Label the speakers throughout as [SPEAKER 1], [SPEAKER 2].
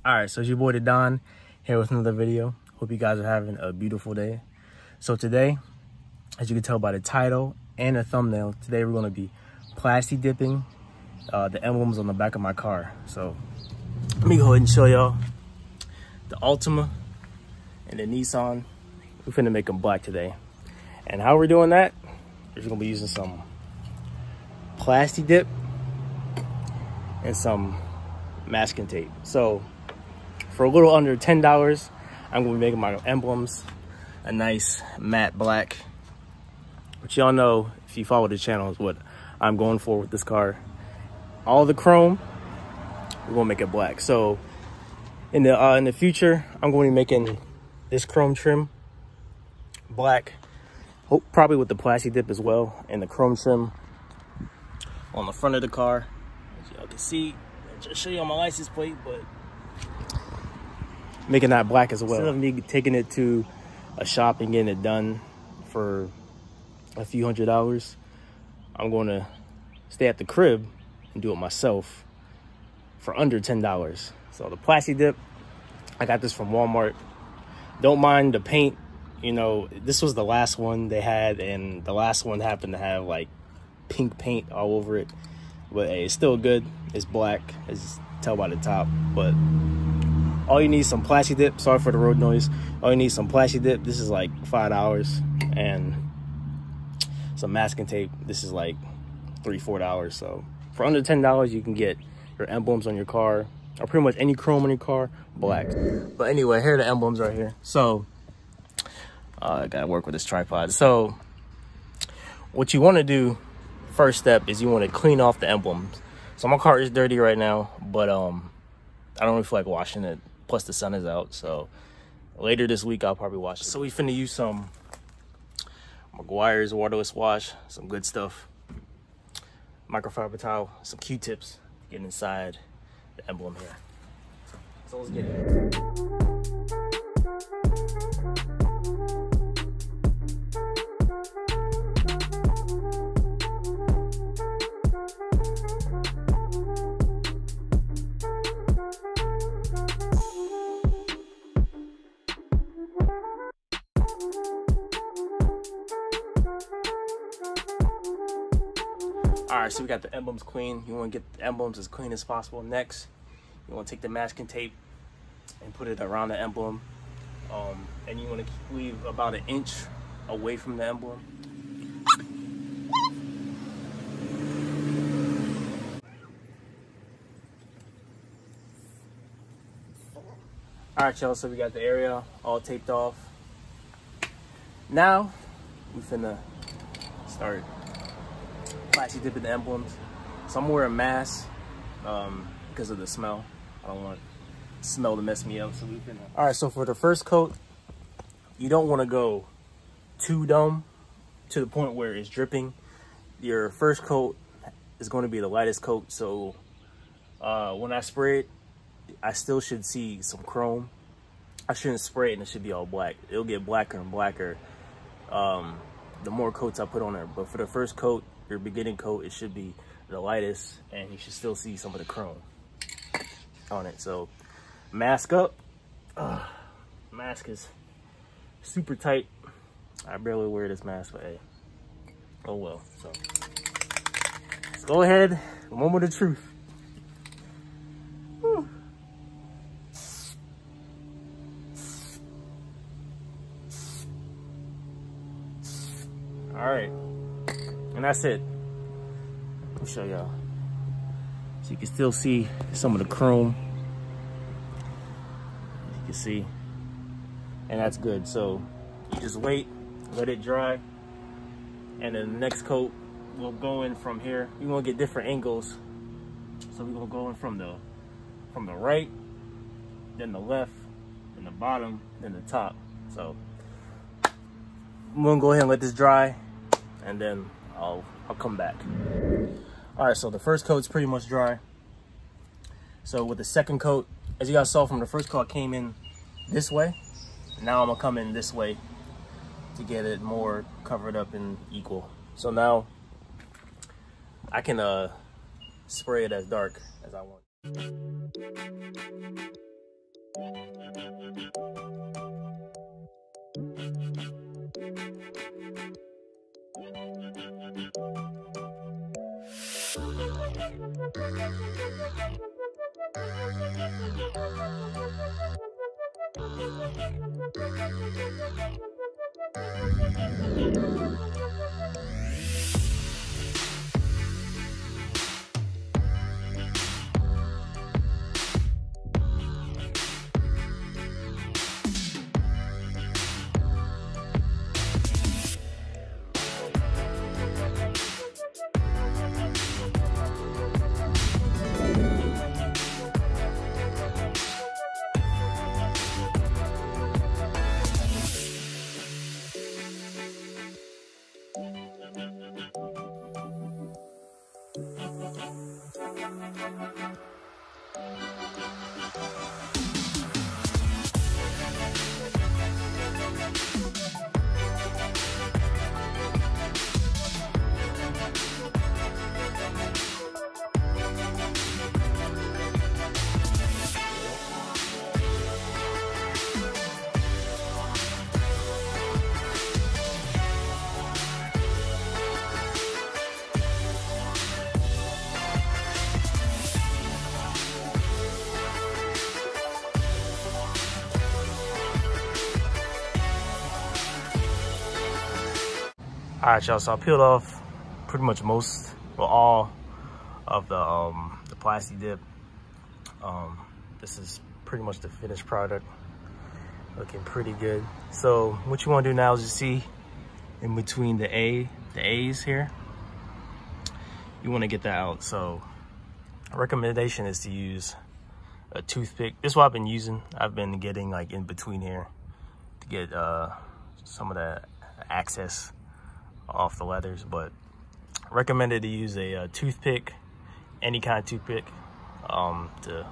[SPEAKER 1] All right, so it's your boy the Don here with another video. Hope you guys are having a beautiful day. So today, as you can tell by the title and the thumbnail, today we're going to be plasti dipping the emblems on the back of my car. So let me go ahead and show y'all the Altima and the Nissan. We're finna make them black today. And how we're doing that is we're gonna be using some plasti dip and some masking tape. So for a little under $10, I'm gonna be making my emblems a nice matte black, which y'all know if you follow the channel is what I'm going for with this car. All the chrome, we're gonna make it black. So in the future, I'm going to be making this chrome trim black, probably with the plasti dip as well, and the chrome trim on the front of the car. As y'all can see, I'll just show you on my license plate, but making that black as well. Instead of me taking it to a shop and getting it done for a few $100s, I'm going to stay at the crib and do it myself for under $10. So the plasti dip, I got this from Walmart. Don't mind the paint. You know, this was the last one they had, and the last one happened to have like pink paint all over it. But hey, it's still good. It's black, as you can tell by the top. But all you need is some plasti dip. Sorry for the road noise. All you need is some plasti dip. This is like $5, and some masking tape. This is like $3, $4. So for under $10, you can get your emblems on your car, or pretty much any chrome on your car, black. But anyway, here are the emblems right here. So I gotta work with this tripod. So what you want to do, first step, is you want to clean off the emblems. So my car is dirty right now, but I don't really feel like washing it. Plus the sun is out, so later this week I'll probably wash it. So we finna use some McGuire's waterless wash, some good stuff, microfiber towel, some Q-tips, get inside the emblem here. So let's get it. All right, so we got the emblems clean. You want to get the emblems as clean as possible. Next, you want to take the masking tape and put it around the emblem, and you want to leave about 1 inch away from the emblem. All right, y'all, so we got the area all taped off. Now we finna start plasti dipping the emblems. So I'm wearing a mask because of the smell. I don't want the smell to mess me up. So we can. All right, so for the first coat, you don't want to go too dumb to the point where it's dripping. Your first coat is going to be the lightest coat. So when I spray it, I still should see some chrome. I shouldn't spray it and it should be all black. It'll get blacker and blacker the more coats I put on there. But for the first coat, your beginning coat, it should be the lightest, and you should still see some of the chrome on it. So mask up. Mask is super tight. I barely wear this mask, but hey, oh well. So let's go ahead, the moment of truth. Whew. All right, and that's it. Let me show y'all. So you can still see some of the chrome. You can see, and that's good. So you just wait, let it dry, and then the next coat will go in from here. You want to get different angles, so we're gonna go in from the right, then the left, then the bottom, then the top. So I'm gonna go ahead and let this dry, and then I'll come back. All right, so the first coat's pretty much dry. So with the second coat, as you guys saw from the first coat, I came in this way. Now I'm gonna come in this way to get it more covered up and equal. So now I can spray it as dark as I want. All right, y'all, so I peeled off pretty much most, well, all of the Plasti dip. This is pretty much the finished product, looking pretty good. So what you want to do now is you see in between the A's here, you want to get that out. So a recommendation is to use a toothpick. This is what I've been using. I've been getting like in between here to get some of the access off the leathers, but recommended to use a toothpick, any kind of toothpick, to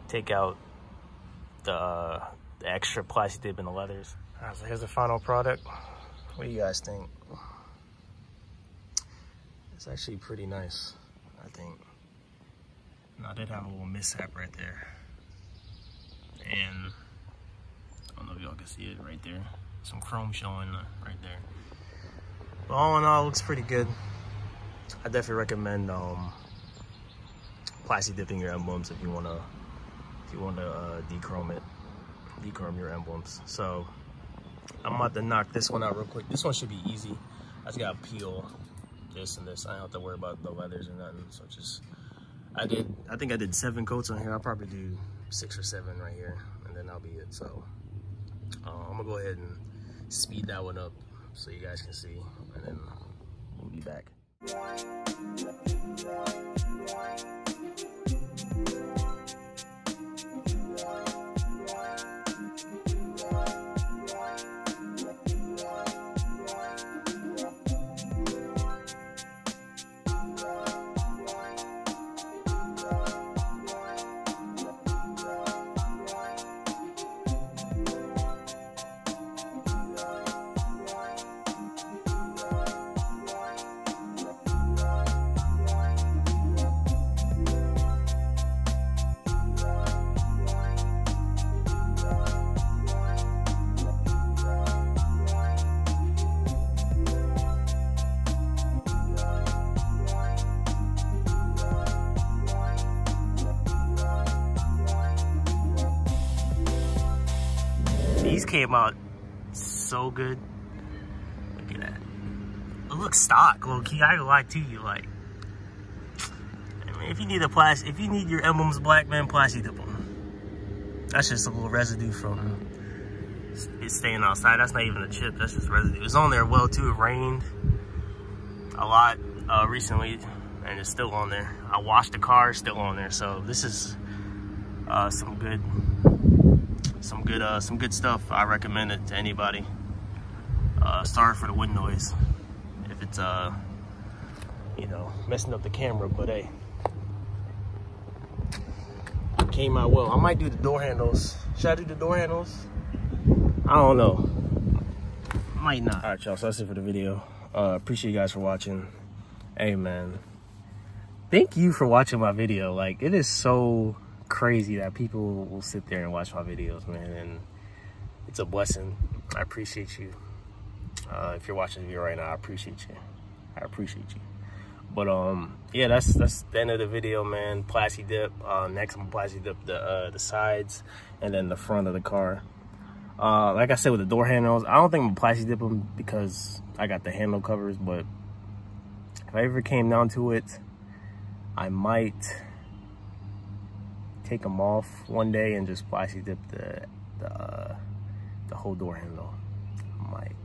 [SPEAKER 1] take out the extra Plasti dip in the leathers. All right, so here's the final product. What do you guys think? It's actually pretty nice, I think. Now, I did have a little mishap right there, and I don't know if y'all can see it right there. Some chrome showing right there. But all in all, it looks pretty good. I definitely recommend Plasti dipping your emblems if you wanna dechrome your emblems. So I'm about to knock this one out real quick. This one should be easy. I just gotta peel this and this. I don't have to worry about the leathers or nothing. So just I think I did 7 coats on here. I'll probably do 6 or 7 right here, and then that'll be it. So I'm gonna go ahead and speed that one up so you guys can see, and then we'll be back. These came out so good. Look at that. It looks stock, low key. I ain't gonna lie to you. Like, I mean, if you need your emblems black, man, Plasti dip them. That's just a little residue from it staying outside. That's not even a chip. That's just residue. It's on there well too. It rained a lot recently, and it's still on there. I washed the car, it's still on there. So this is some good stuff. I recommend it to anybody. Sorry for the wind noise if it's you know, messing up the camera, but hey, it came out well. I might do the door handles. Should I do the door handles? I don't know. Might not. All right, y'all, so that's it for the video. Appreciate you guys for watching. Hey man, thank you for watching my video. Like, it is so crazy that people will sit there and watch my videos, man, and it's a blessing. I appreciate you. If you're watching the video right now, I appreciate you. I appreciate you. But yeah, that's the end of the video, man. Plasti dip. Next I'm gonna Plasti dip the sides and then the front of the car. Like I said, with the door handles, I don't think I'm gonna Plasti dip them because I got the handle covers, but if I ever came down to it, I might take them off one day and just Plasti dip the whole door handle. I might.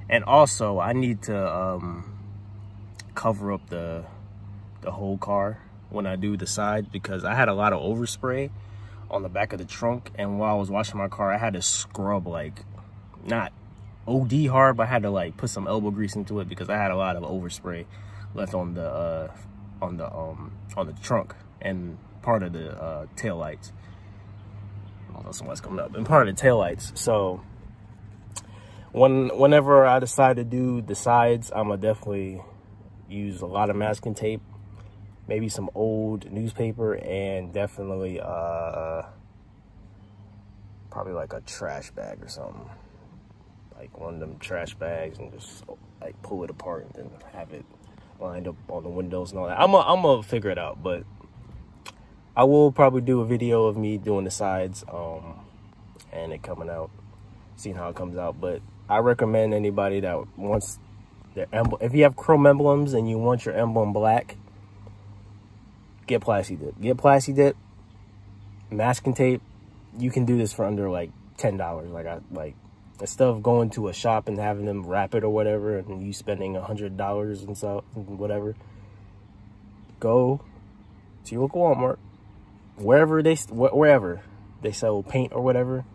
[SPEAKER 1] And also, I need to cover up the whole car when I do the side, because I had a lot of overspray on the back of the trunk, and while I was washing my car, I had to scrub, like, not OD hard, but I had to like put some elbow grease into it because I had a lot of overspray left on the trunk and part of the tail lights. Oh, somebody's coming up, and part of the tail lights. So whenever I decide to do the sides, I'm gonna definitely use a lot of masking tape, maybe some old newspaper, and definitely probably like a trash bag or something, like one of them trash bags, and just like pull it apart and then have it lined up on the windows and all that. I'm gonna figure it out, but I will probably do a video of me doing the sides and it coming out, seeing how it comes out. But I recommend anybody that wants their emblem, if you have chrome emblems and you want your emblem black, get Plasti dip. Get Plasti dip, masking tape. You can do this for under like $10. Like instead of going to a shop and having them wrap it or whatever, and you spending $100 and so whatever, go to your local Walmart, wherever they sell paint or whatever.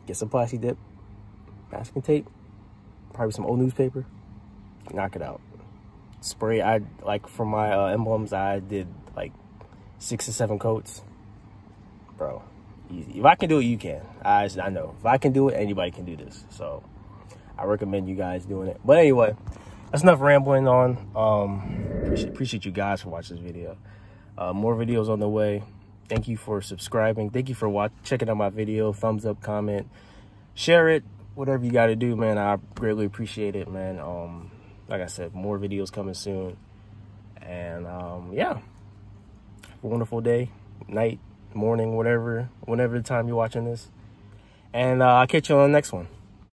[SPEAKER 1] Get some Plasti dip, masking tape, probably some old newspaper. Knock it out. Spray. I like for my emblems, I did like 6 or 7 coats. Bro, easy. If I can do it, you can. I know. If I can do it, anybody can do this. So I recommend you guys doing it. But anyway, that's enough rambling on. Appreciate you guys for watching this video. More videos on the way. Thank you for subscribing. Thank you for checking out my video. Thumbs up, comment, share it, whatever you got to do, man. I greatly appreciate it, man. Like I said, more videos coming soon. And yeah, have a wonderful day, night, morning, whatever, whenever the time you're watching this. And I'll catch you on the next one.